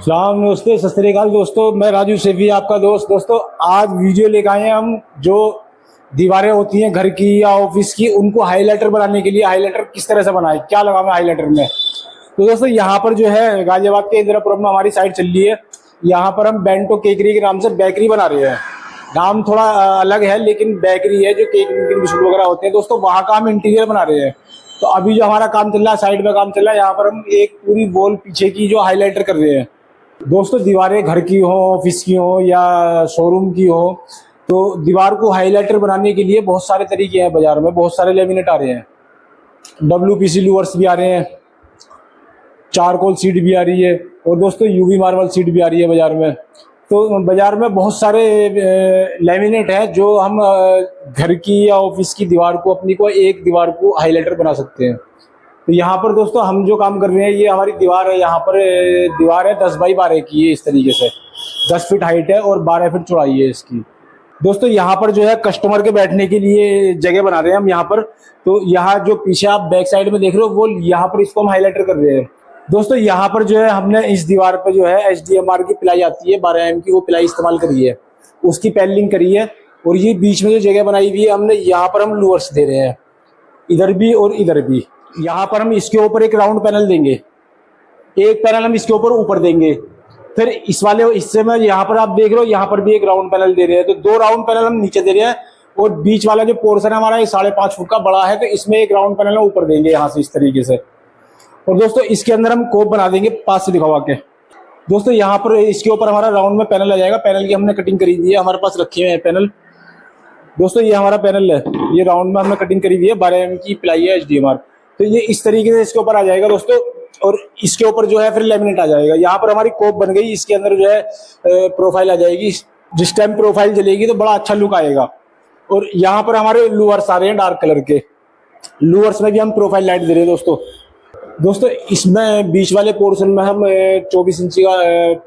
सलाम नमस्ते सत श्री अकाल दोस्तों, मैं राजू सेफी आपका दोस्त। दोस्तों आज वीडियो लेकर आए हैं हम, जो दीवारें होती हैं घर की या ऑफिस की, उनको हाईलाइटर बनाने के लिए हाईलाइटर किस तरह से बनाए, क्या लगावे हाईलाइटर में। तो दोस्तों यहाँ पर जो है गाजियाबाद के इंदिरापुरम में हमारी साइट चल रही है। यहाँ पर हम बेंटो केकरी के नाम से बेकरी बना रहे हैं। नाम थोड़ा अलग है लेकिन बेकरी है, जो केक बिस्कुट वगैरह होते हैं दोस्तों, वहाँ का हम इंटीरियर बना रहे हैं। तो अभी जो हमारा काम चल रहा है, साइड में काम चल रहा है, यहाँ पर हम एक पूरी वॉल पीछे की जो हाईलाइटर कर रहे हैं। दोस्तों दीवारें घर की हो, ऑफिस की हो या शोरूम की हो, तो दीवार को हाईलाइटर बनाने के लिए बहुत सारे तरीके हैं। बाजार में बहुत सारे लेमिनेट आ रहे हैं, WPC लूवर्स भी आ रहे हैं, चारकोल सीट भी आ रही है, और दोस्तों UV मार्बल सीट भी आ रही है बाजार में। तो बाजार में बहुत सारे लेमिनेट हैं जो हम घर की या ऑफिस की दीवार को, अपनी को एक दीवार को हाईलाइटर बना सकते हैं। तो यहाँ पर दोस्तों हम जो काम कर रहे हैं, ये हमारी दीवार है। यहाँ पर दीवार है 10 बाई 12 की है, इस तरीके से 10 फीट हाइट है और 12 फीट चौड़ाई है इसकी। दोस्तों यहाँ पर जो है कस्टमर के बैठने के लिए जगह बना रहे हैं हम यहाँ पर। तो यहाँ जो पीछे आप बैक साइड में देख रहे हो, वो यहाँ पर इसको हम हाईलाइटर कर रहे हैं। दोस्तों यहाँ पर जो है हमने इस दीवार पर जो है HDMR की पिलाई आती है 12 mm की, वो पिलाई इस्तेमाल करी है, उसकी पैनलिंग करी है। और ये बीच में जो जगह बनाई हुई है हमने, यहाँ पर हम लूवर्स दे रहे हैं, इधर भी और इधर भी। यहाँ पर हम इसके ऊपर एक राउंड पैनल देंगे, एक पैनल हम इसके ऊपर ऊपर देंगे। फिर इस वाले हिस्से में यहाँ पर आप देख रहे हो, यहाँ पर भी एक राउंड पैनल दे रहे हैं। तो 2 राउंड पैनल हम नीचे दे रहे हैं, और बीच वाला जो पोर्शन है हमारा, ये 5.5 फुट का बड़ा है, तो इसमें एक राउंड पैनल ऊपर देंगे यहाँ से, इस तरीके से। और दोस्तों इसके अंदर हम कोप बना देंगे, पास से दिखावा के। दोस्तों यहाँ पर इसके ऊपर हमारा राउंड में पैनल आ जाएगा। पैनल की हमने कटिंग करी हुई है, हमारे पास रखे हुए हैं पैनल। दोस्तों ये हमारा पैनल है, ये राउंड में हमने कटिंग करी हुई है, 12 mm की पिलाई है HDMR। तो ये इस तरीके से इसके ऊपर आ जाएगा दोस्तों, और इसके ऊपर जो है फिर लेमिनेट आ जाएगा। यहाँ पर हमारी कोप बन गई, इसके अंदर जो है प्रोफाइल आ जाएगी। जिस टाइम प्रोफाइल जलेगी तो बड़ा अच्छा लुक आएगा। और यहाँ पर हमारे लूवर्स आ रहे हैं डार्क कलर के, लूवर्स में भी हम प्रोफाइल लाइट दे रहे हैं दोस्तों इसमें बीच वाले पोर्शन में हम 24 इंची का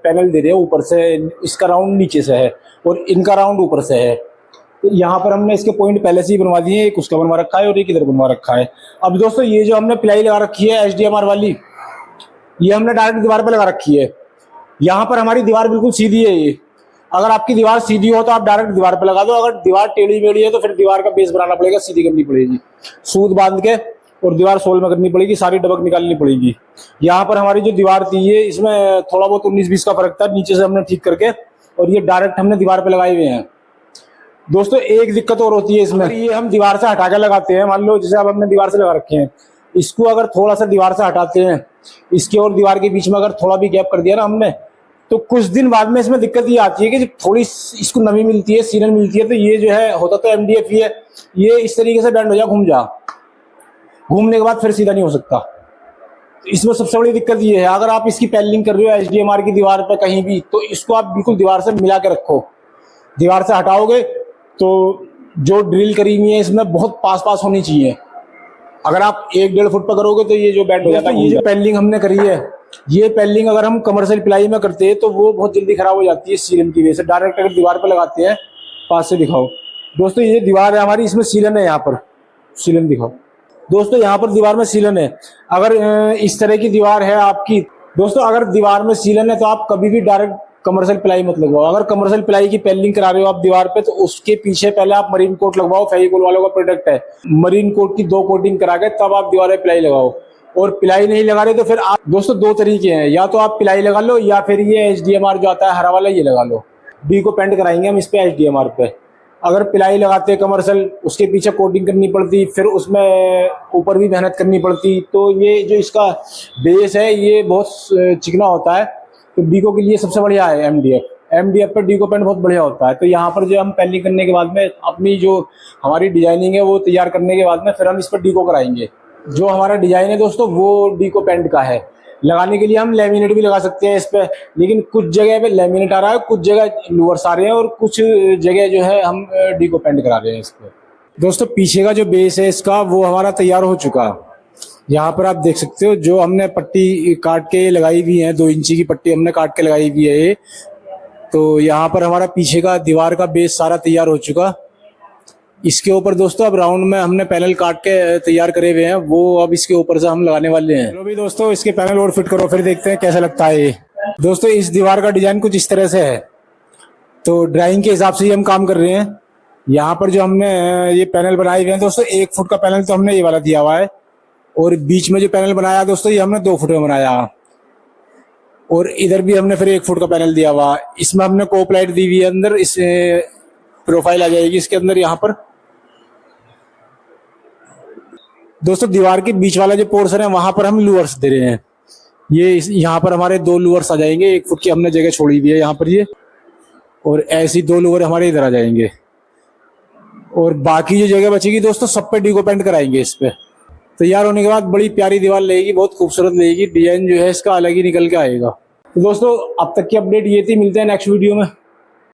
पैनल दे रहे हैं ऊपर से। इसका राउंड नीचे से है और इनका राउंड ऊपर से है। तो यहाँ पर हमने इसके पॉइंट पहले से ही बनवा दिए हैं, एक उसका बनवा रखा है और एक इधर बनवा रखा है। अब दोस्तों ये जो हमने पिलाई लगा रखी है HDMR वाली, ये हमने डायरेक्ट दीवार पे लगा रखी है। यहाँ पर हमारी दीवार बिल्कुल सीधी है। ये अगर आपकी दीवार सीधी हो तो आप डायरेक्ट दीवार पे लगा दो, अगर दीवार टेढ़ी मेढ़ी है तो फिर दीवार का बेस बनाना पड़ेगा, सीधी करनी पड़ेगी, सूद बांध के, और दीवार सोल में करनी पड़ेगी, सारी डबक निकालनी पड़ेगी। यहाँ पर हमारी जो दीवार थी, ये इसमें थोड़ा बहुत 19-20 का फर्क था, नीचे से हमने ठीक करके, और ये डायरेक्ट हमने दीवार पे लगाए हुए हैं। दोस्तों एक दिक्कत और होती है इसमें, ये हम दीवार से हटा के लगाते हैं। मान लो जैसे अब हमने दीवार से लगा रखे हैं, इसको अगर थोड़ा सा दीवार से हटाते हैं, इसके और दीवार के बीच में अगर थोड़ा भी गैप कर दिया ना हमने, तो कुछ दिन बाद में इसमें दिक्कत ये आती है कि जब थोड़ी इसको नमी मिलती है, सीलन मिलती है, तो ये जो है होता तो MDF ही है, ये इस तरीके से बैंड हो जा, घूम जा, घूमने के बाद फिर सीधा नहीं हो सकता। इसमें सबसे बड़ी दिक्कत ये है, अगर आप इसकी पैनलिंग कर रहे हो HDMR की दीवार पर कहीं भी, तो इसको आप बिल्कुल दीवार से मिला के रखो। दीवार से हटाओगे तो जो ड्रिल करी हुई है इसमें बहुत पास होनी चाहिए। अगर आप 1-1.5 फुट पर करोगे तो ये जो बैंड हो जाता है। ये जो पैनलिंग हमने करी है, ये पैनलिंग अगर हम कमर्शियल पिलाई में करते हैं तो वो बहुत जल्दी खराब हो जाती है सीलन की वजह से। डायरेक्ट अगर दीवार पर लगाते हैं, पास से दिखाओ दोस्तों, ये दीवार है हमारी, इसमें सीलन है, यहाँ पर सीलन दिखाओ दोस्तों, यहाँ पर दीवार में सीलन है। अगर इस तरह की दीवार है आपकी दोस्तों, अगर दीवार में सीलन है तो आप कभी भी डायरेक्ट कमर्शियल पिलाई मत लगवाओ। अगर कमर्शियल पिलाई की पैनलिंग करा रहे हो आप दीवार पे, तो उसके पीछे पहले आप मरीन कोट लगवाओ। फेविकोल वालों का प्रोडक्ट है, मरीन कोट की 2 कोटिंग करा के तब आप दीवार पे पिलाई लगाओ। और पिलाई नहीं लगा रहे तो फिर आप दोस्तों 2 तरीके हैं, या तो आप पिलाई लगा लो, या फिर ये HDMR जो आता है हरा वाला, ये लगा लो। डी को पेंट कराएंगे हम इस पे HDMR पे। अगर पिलाई लगाते हैं कमर्शियल, उसके पीछे कोटिंग करनी पड़ती, फिर उसमें ऊपर भी मेहनत करनी पड़ती, तो ये जो इसका बेस है ये बहुत चिकना होता है। तो डीको के लिए सबसे बढ़िया है MDF पर डीको पेंट बहुत बढ़िया होता है। तो यहाँ पर जो हम पैनलिंग करने के बाद में अपनी जो हमारी डिजाइनिंग है वो तैयार करने के बाद में फिर हम इस पर डीको कराएंगे। जो हमारा डिजाइन है दोस्तों वो डीको पेंट का है। लगाने के लिए हम लेमिनेट भी लगा सकते हैं इस पे, लेकिन कुछ जगह पे लेमिनेट आ रहा है, कुछ जगह लूवर्स आ रहे हैं, और कुछ जगह जो है हम डीको पेंट करा रहे हैं इस पे। दोस्तों पीछे का जो बेस है इसका, वो हमारा तैयार हो चुका है। यहाँ पर आप देख सकते हो, जो हमने पट्टी काट के लगाई हुई है, 2 इंची की पट्टी हमने काट के लगाई हुई है ये। तो यहाँ पर हमारा पीछे का दीवार का बेस सारा तैयार हो चुका। इसके ऊपर दोस्तों अब राउंड में हमने पैनल काट के तैयार करे हुए हैं, वो अब इसके ऊपर से हम लगाने वाले हैं। चलो भी दोस्तों इसके पैनल और फिट करो, फिर देखते हैं कैसा लगता है ये। दोस्तों इस दीवार का डिजाइन कुछ इस तरह से है, तो ड्राइंग के हिसाब से ही हम काम कर रहे हैं। यहाँ पर जो हमने ये पैनल बनाए हुए हैं दोस्तों, 1 फुट का पैनल तो हमने ये वाला दिया हुआ है, और बीच में जो पैनल बनाया दोस्तों ये हमने 2 फुट में बनाया, और इधर भी हमने फिर 1 फुट का पैनल दिया हुआ। इसमें हमने कोप लाइट दी हुई है अंदर, इस प्रोफाइल आ जाएगी इसके अंदर। यहाँ पर दोस्तों दीवार के बीच वाला जो पोर्शन है वहां पर हम लूवर्स दे रहे हैं। ये यहाँ पर हमारे 2 लूवर्स आ जाएंगे, 1 फुट की हमने जगह छोड़ी हुई है यहाँ पर ये, और ऐसी 2 लूवर हमारे इधर आ जाएंगे, और बाकी जो जगह बचेगी दोस्तों सब पे डिको पेंट कराएंगे। इस पे तैयार होने के बाद बड़ी प्यारी दीवार लगेगी, बहुत खूबसूरत लगेगी, डिजाइन जो है इसका अलग ही निकल के आएगा। तो दोस्तों अब तक की अपडेट ये थी, मिलते हैं नेक्स्ट वीडियो में।